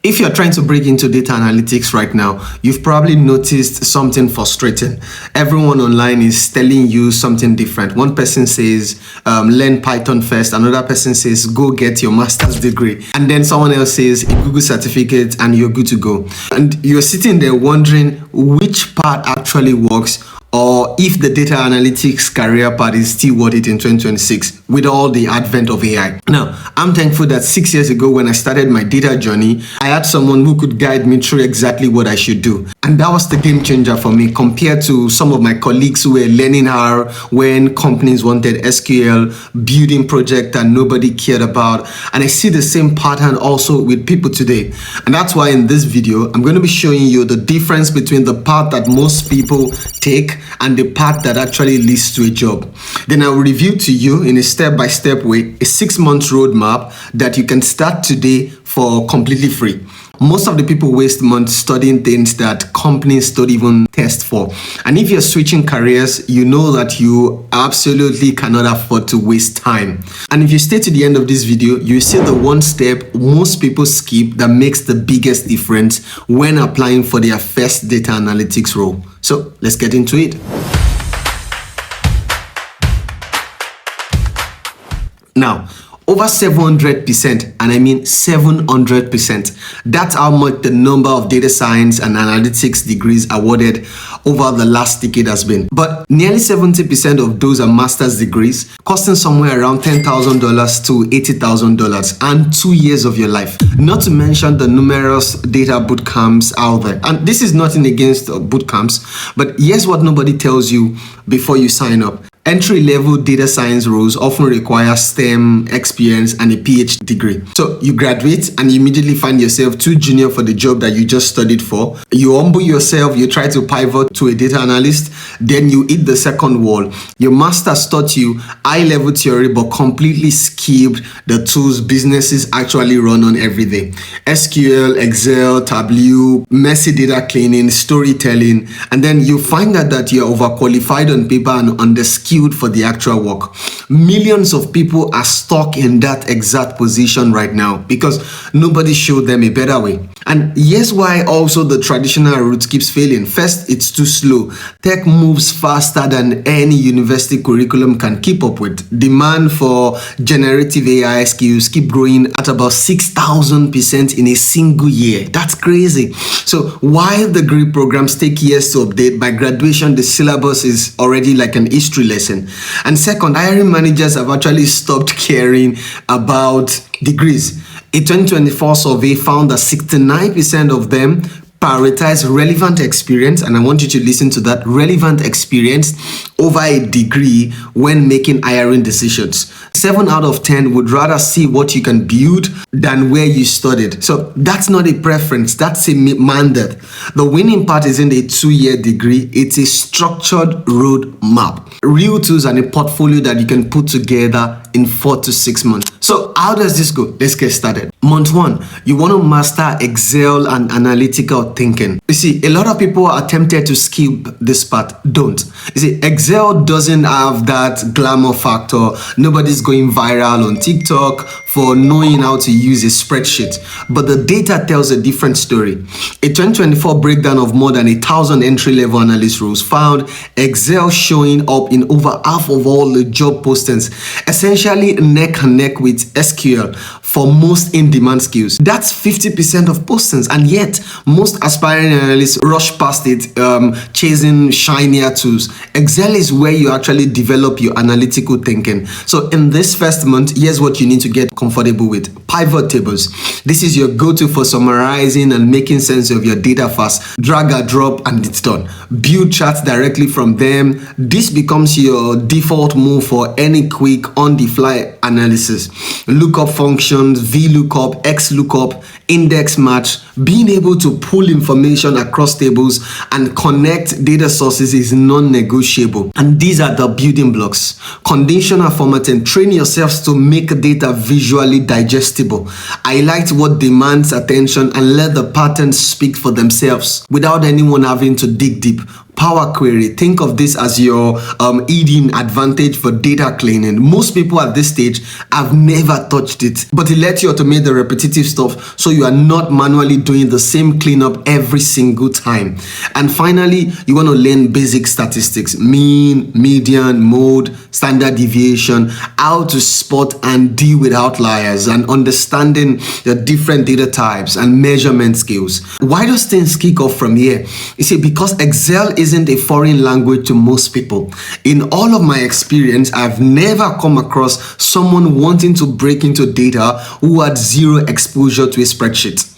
If you're trying to break into data analytics right now, you've probably noticed something frustrating. Everyone online is telling you something different. One person says, learn Python first. Another person says, go get your master's degree. And then someone else says, a Google certificate and you're good to go. And you're sitting there wondering which part actually works, or if the data analytics career path is still worth it in 2026 with all the advent of AI. Now, I'm thankful that 6 years ago when I started my data journey, I had someone who could guide me through exactly what I should do. And that was the game changer for me compared to some of my colleagues who were learning how when companies wanted SQL, building project that nobody cared about. And I see the same pattern also with people today. And that's why in this video, I'm going to be showing you the difference between the path that most people take and the path that actually leads to a job. Then I will review to you in a step-by-step way a 6-month roadmap that you can start today for completely free. Most of the people waste months studying things that companies don't even test for. And if you're switching careers, you know that you absolutely cannot afford to waste time. And if you stay to the end of this video, you see the one step most people skip that makes the biggest difference when applying for their first data analytics role. So let's get into it. Now, over 700%, and I mean 700%. That's how much the number of data science and analytics degrees awarded over the last decade has been. But nearly 70% of those are master's degrees, costing somewhere around $10,000 to $80,000 and 2 years of your life. Not to mention the numerous data boot camps out there. And this is nothing against boot camps, but here's what nobody tells you before you sign up. Entry-level data science roles often require STEM experience and a PhD degree. So you graduate and you immediately find yourself too junior for the job that you just studied for. You humble yourself, you try to pivot to a data analyst, then you hit the second wall. Your master's taught you high-level theory but completely skipped the tools businesses actually run on every day. SQL, Excel, Tableau, messy data cleaning, storytelling, and then you find out that you're overqualified on paper and underskilled for the actual work. Millions of people are stuck in that exact position right now because nobody showed them a better way. And here's why also the traditional route keeps failing. First, it's too slow. Tech moves faster than any university curriculum can keep up with. Demand for generative AI skills keep growing at about 6,000% in a single year. That's crazy. So while the degree programs take years to update, by graduation, the syllabus is already like an history lesson. And second, hiring managers have actually stopped caring about degrees. A 2024 survey found that 69% of them prioritize relevant experience, and I want you to listen to that, relevant experience over a degree when making hiring decisions. 7 out of 10 would rather see what you can build than where you studied. So that's not a preference, that's a mandate. The winning part isn't a 2-year degree, it's a structured roadmap. Real tools and a portfolio that you can put together in 4 to 6 months. So how does this go? Let's get started. Month 1, you want to master Excel and analytical thinking. You see, a lot of people are tempted to skip this part. Don't. You see, Excel doesn't have that glamour factor. Nobody's going viral on TikTok for knowing how to use a spreadsheet. But the data tells a different story. A 2024 breakdown of more than 1,000 entry-level analyst roles found Excel showing up in over half of all the job postings, essentially neck and neck with SQL for most in-demand skills. That's 50% of postings, and yet most aspiring analysts rush past it, chasing shinier tools. Excel is where you actually develop your analytical thinking. So in this first month, here's what you need to get comfortable with. Pivot tables. This is your go-to for summarizing and making sense of your data fast. Drag and drop and it's done. Build charts directly from them. This becomes your default move for any quick on-the-fly analysis. Lookup functions, VLOOKUP, XLOOKUP, index match. Being able to pull information across tables and connect data sources is non-negotiable. And these are the building blocks. Conditional formatting. Train yourselves to make data visually digestible. Highlight what demands attention and let the patterns speak for themselves without anyone having to dig deep. Power Query, think of this as your eating advantage for data cleaning. Most people at this stage have never touched it, but it lets you automate the repetitive stuff so you are not manually doing the same cleanup every single time. And finally, you want to learn basic statistics: mean, median, mode, standard deviation, how to spot and deal with outliers, and understanding the different data types and measurement skills. Why does things kick off from here? You see, because Excel isn't a foreign language to most people. In all of my experience, I've never come across someone wanting to break into data who had zero exposure to a spreadsheet.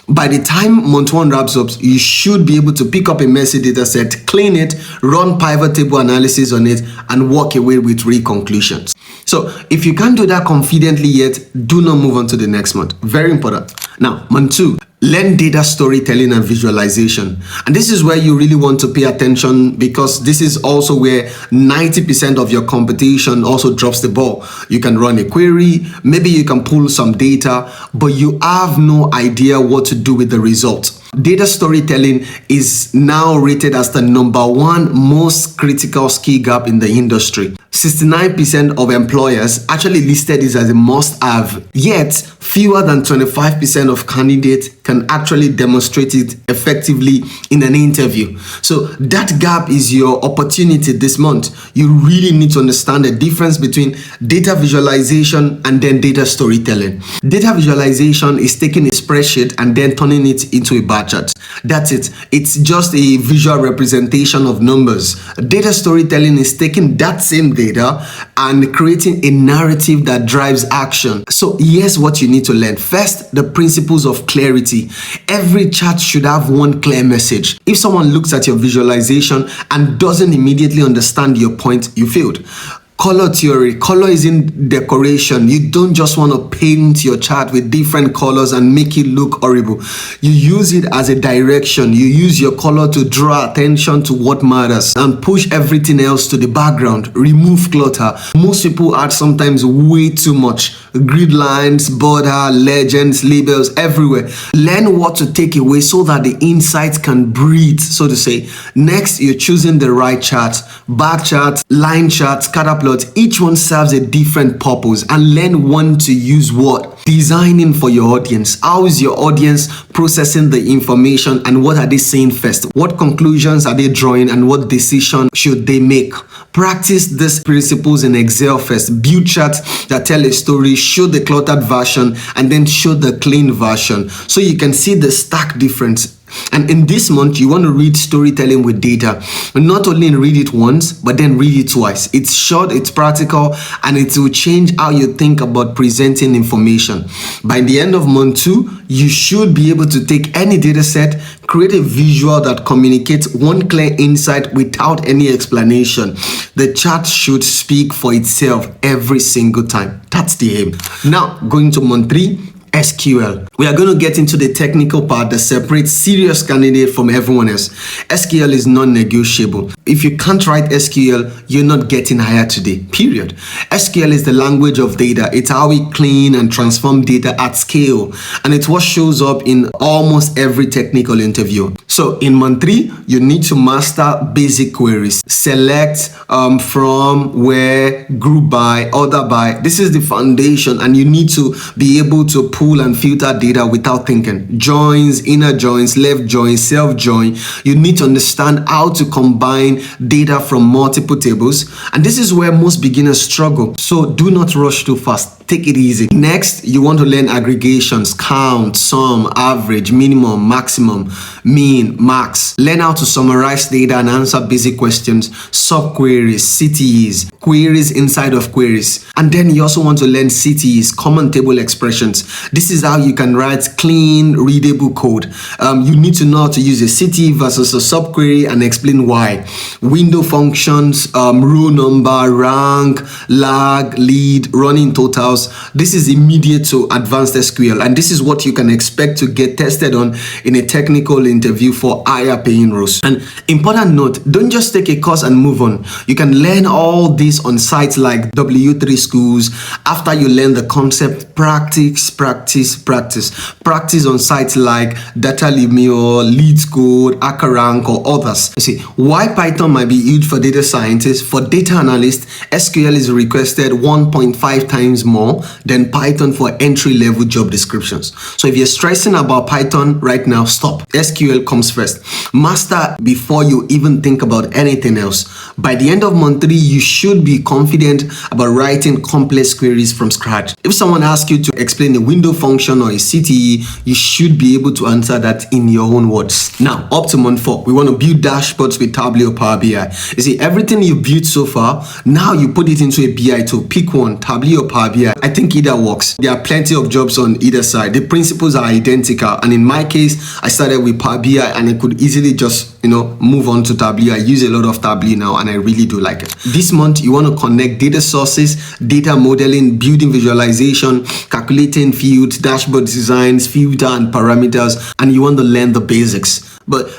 By the time month 1 wraps up, you should be able to pick up a messy data set, clean it, run pivot table analysis on it, and walk away with real conclusions. So if you can't do that confidently yet, do not move on to the next month. Very important. Now, month 2. Learn data storytelling and visualization. And this is where you really want to pay attention, because this is also where 90% of your competition also drops the ball. You can run a query, maybe you can pull some data, but you have no idea what to do with the results. Data storytelling is now rated as the #1 most critical skill gap in the industry. 69% of employers actually listed this as a must-have, yet fewer than 25% of candidates can actually demonstrate it effectively in an interview. So that gap is your opportunity this month. You really need to understand the difference between data visualization and then data storytelling. Data visualization is taking a spreadsheet and then turning it into a bar chart. That's it. It's just a visual representation of numbers. Data storytelling is taking that same data and creating a narrative that drives action. So here's what you need to learn. First, the principles of clarity. Every chart should have one clear message. If someone looks at your visualization and doesn't immediately understand your point, you failed. Color theory. Color isn't decoration. You don't just want to paint your chart with different colors and make it look horrible. You use it as a direction. You use your color to draw attention to what matters and push everything else to the background. Remove clutter. Most people add sometimes way too much. Grid lines, border, legends, labels everywhere. Learn what to take away so that the insights can breathe, so to say. Next, you're choosing the right chart. Bar chart, line chart, scatter plot. Each one serves a different purpose, and learn when to use what. Designing for your audience. How is your audience processing the information, and what are they saying first? What conclusions are they drawing, and what decision should they make? Practice these principles in Excel first. Build charts that tell a story, show the cluttered version, and then show the clean version so you can see the stark difference. And in this month, you want to read storytelling with data. Not only read it once, but then read it twice. It's short, it's practical, and it will change how you think about presenting information. By the end of month 2, you should be able to take any data set, create a visual that communicates one clear insight without any explanation. The chart should speak for itself every single time. That's the aim. Now, going to month 3, SQL. We are going to get into the technical part that separates serious candidate from everyone else. SQL is non-negotiable. If you can't write SQL, you're not getting hired today, period. SQL is the language of data. It's how we clean and transform data at scale. And it's what shows up in almost every technical interview. So in month 3, you need to master basic queries. Select, from, where, group by, order by. This is the foundation, and you need to be able to pull and filter data without thinking. Joins, inner joins, left joins, self join. You need to understand how to combine data from multiple tables, and this is where most beginners struggle. So do not rush too fast. Take it easy. Next, you want to learn aggregations: count, sum, average, minimum, maximum, mean, max. Learn how to summarize data and answer basic questions, subqueries, CTEs, queries inside of queries. And then you also want to learn CTEs, common table expressions. This is how you can write clean, readable code. You need to know how to use a CTE versus a subquery and explain why. Window functions, row number, rank, lag, lead, running totals. This is immediate to advanced SQL, and this is what you can expect to get tested on in a technical interview for higher paying roles. And important note, don't just take a course and move on. You can learn all this on sites like W3 Schools. After you learn the concept, practice on sites like Datalimio, Leads Code, Akarank, or others. You see, why Python might be used for data scientists, for data analysts, SQL is requested 1.5 times more than Python for entry-level job descriptions. So if you're stressing about Python right now, stop. SQL comes first. Master before you even think about anything else. By the end of month 3, you should be confident about writing complex queries from scratch. If someone asks you to explain a window function or a CTE, you should be able to answer that in your own words. Now, up to month 4, we want to build dashboards with Tableau or Power BI. You see, everything you've built so far, now you put it into a BI tool. Pick one, Tableau or Power BI. I think either works. There are plenty of jobs on either side. The principles are identical. And in my case, I started with Power BI and I could easily just move on to Tableau. I use a lot of Tableau now and I really do like it. This month, you want to connect data sources, data modeling, building visualization, calculating fields, dashboard designs, filter and parameters, and you want to learn the basics. But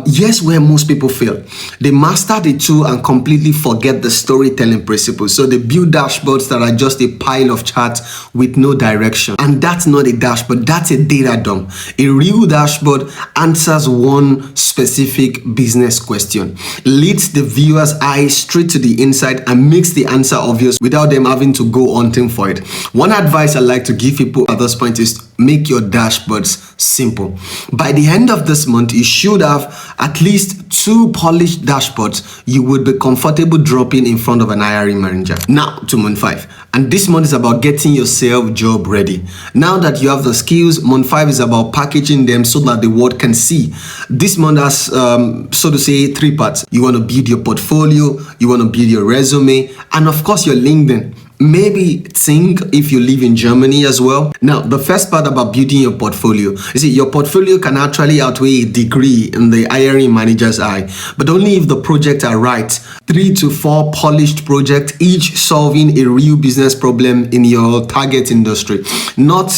here's where most people fail. They master the tool and completely forget the storytelling principles. So they build dashboards that are just a pile of charts with no direction. And that's not a dashboard, that's a data dump. A real dashboard answers one specific business question, leads the viewer's eye straight to the insight, and makes the answer obvious without them having to go hunting for it. One advice I like to give people at this point is make your dashboards simple. By the end of this month, you should have at least 2 polished dashboards you would be comfortable dropping in front of an hiring manager. Now to month 5, and this month is about getting yourself job ready. Now that you have the skills, month 5 is about packaging them so that the world can see. This month has so to say 3 parts. You want to build your portfolio, you want to build your resume, and of course your LinkedIn. Maybe think if you live in Germany as well. Now, the first part about building your portfolio. You see, your portfolio can actually outweigh a degree in the hiring manager's eye, but only if the projects are right. 3 to 4 polished projects, each solving a real business problem in your target industry. Not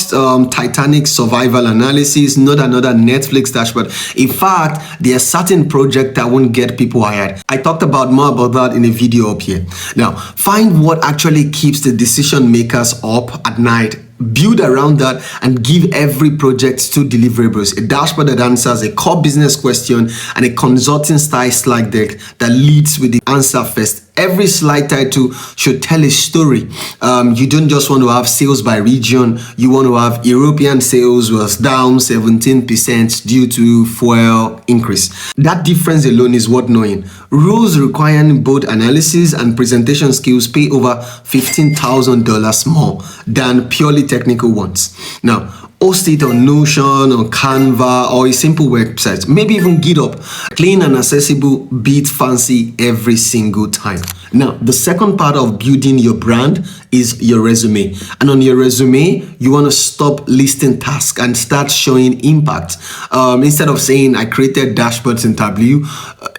Titanic survival analysis, not another Netflix dashboard. In fact, there are certain projects that won't get people hired. I talked more about that in a video up here. Now, find what actually keeps the decision makers up at night. Build around that and give every project 2 deliverables: a dashboard that answers a core business question and a consulting style slide deck that leads with the answer first. Every slide title should tell a story. You don't just want to have sales by region. You want to have European sales was down 17% due to fuel increase. That difference alone is worth knowing. Rules requiring both analysis and presentation skills pay over $15,000 more than purely technical ones. Now, host it on Notion, on Canva, or a simple website, maybe even GitHub. Clean and accessible beats fancy every single time. Now, the second part of building your brand is your resume. And on your resume, you want to stop listing tasks and start showing impact. Instead of saying, I created dashboards in Tableau,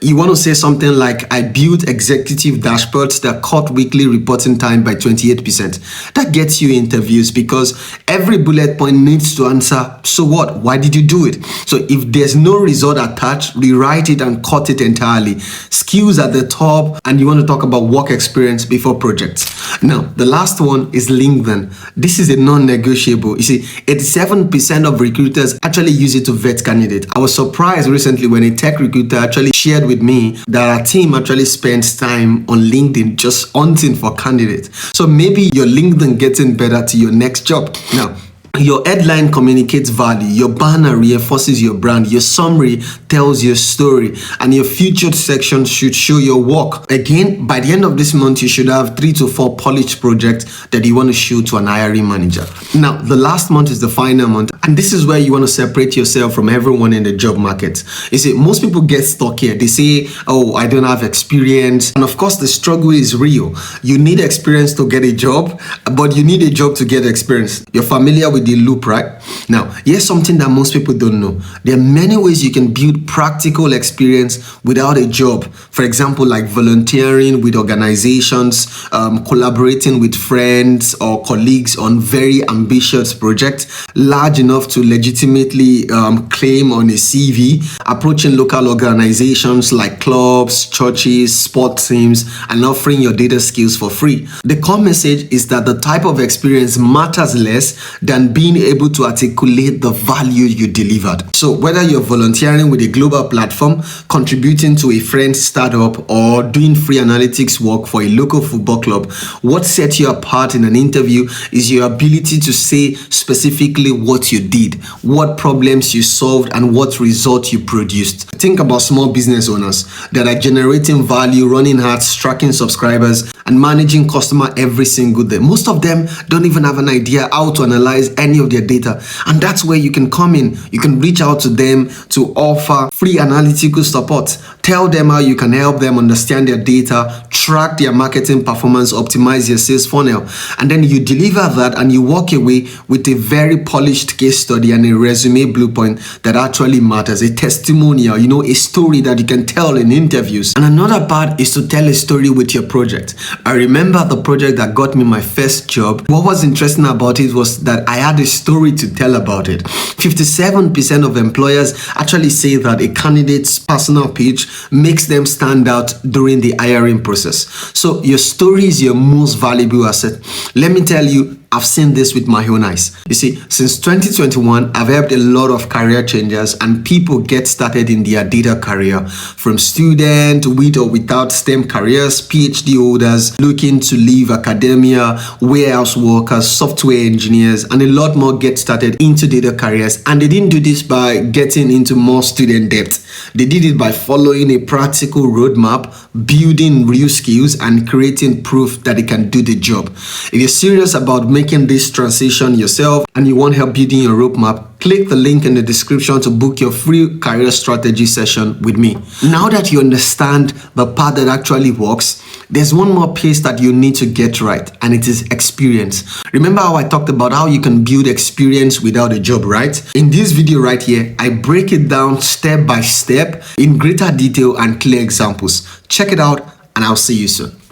you want to say something like, I built executive dashboards that cut weekly reporting time by 28%. That gets you interviews because every bullet point needs to answer, so what? Why did you do it? So if there's no result attached, rewrite it and cut it entirely. Skills at the top, and you want to talk about work experience before projects. Now, the last one is LinkedIn. This is a non-negotiable. You see, 87% of recruiters actually use it to vet candidates. I was surprised recently when a tech recruiter actually shared with me that our team actually spends time on LinkedIn just hunting for candidates. So maybe your LinkedIn getting better to your next job. Now, your headline communicates value, your banner reinforces your brand, your summary tells your story, and your featured section should show your work. Again, by the end of this month, you should have 3 to 4 polished projects that you want to show to an hiring manager. Now, the last month is the final month, and this is where you want to separate yourself from everyone in the job market. You see, most people get stuck here. They say, oh, I don't have experience. And of course, the struggle is real. You need experience to get a job, but you need a job to get experience. You're familiar with with the loop, right? Now, here's something that most people don't know. There are many ways you can build practical experience without a job. For example, like volunteering with organizations, collaborating with friends or colleagues on very ambitious projects, large enough to legitimately claim on a CV, approaching local organizations like clubs, churches, sports teams, and offering your data skills for free. The core message is that the type of experience matters less than being able to articulate the value you delivered. So whether you're volunteering with a global platform, contributing to a friend's startup, or doing free analytics work for a local football club, what sets you apart in an interview is your ability to say specifically what you did, what problems you solved, and what results you produced. Think about small business owners that are generating value, running ads, tracking subscribers, and managing customer every single day. Most of them don't even have an idea how to analyze any of their data, and that's where you can come in. You can reach out to them to offer free analytical support. Tell them how you can help them understand their data, track their marketing performance, optimize your sales funnel, and then you deliver that and you walk away with a very polished case study and a resume blueprint that actually matters, a testimonial, a story that you can tell in interviews. And another part is to tell a story with your project. I remember the project that got me my first job. What was interesting about it was that I had a story to tell about it. 57% of employers actually say that a candidate's personal page makes them stand out during the hiring process. So your story is your most valuable asset. Let me tell you, I've seen this with my own eyes. You see, since 2021, I've helped a lot of career changers and people get started in their data career, from student with or without STEM careers, PhD holders looking to leave academia, warehouse workers, software engineers, and a lot more get started into data careers. And they didn't do this by getting into more student debt. They did it by following a practical roadmap, building real skills, and creating proof that they can do the job. If you're serious about making this transition yourself and you want help building your roadmap, click the link in the description to book your free career strategy session with me. Now that you understand the part that actually works, there's one more piece that you need to get right, and it is experience. Remember how I talked about how you can build experience without a job, right? In this video right here, I break it down step by step in greater detail and clear examples. Check it out, and I'll see you soon.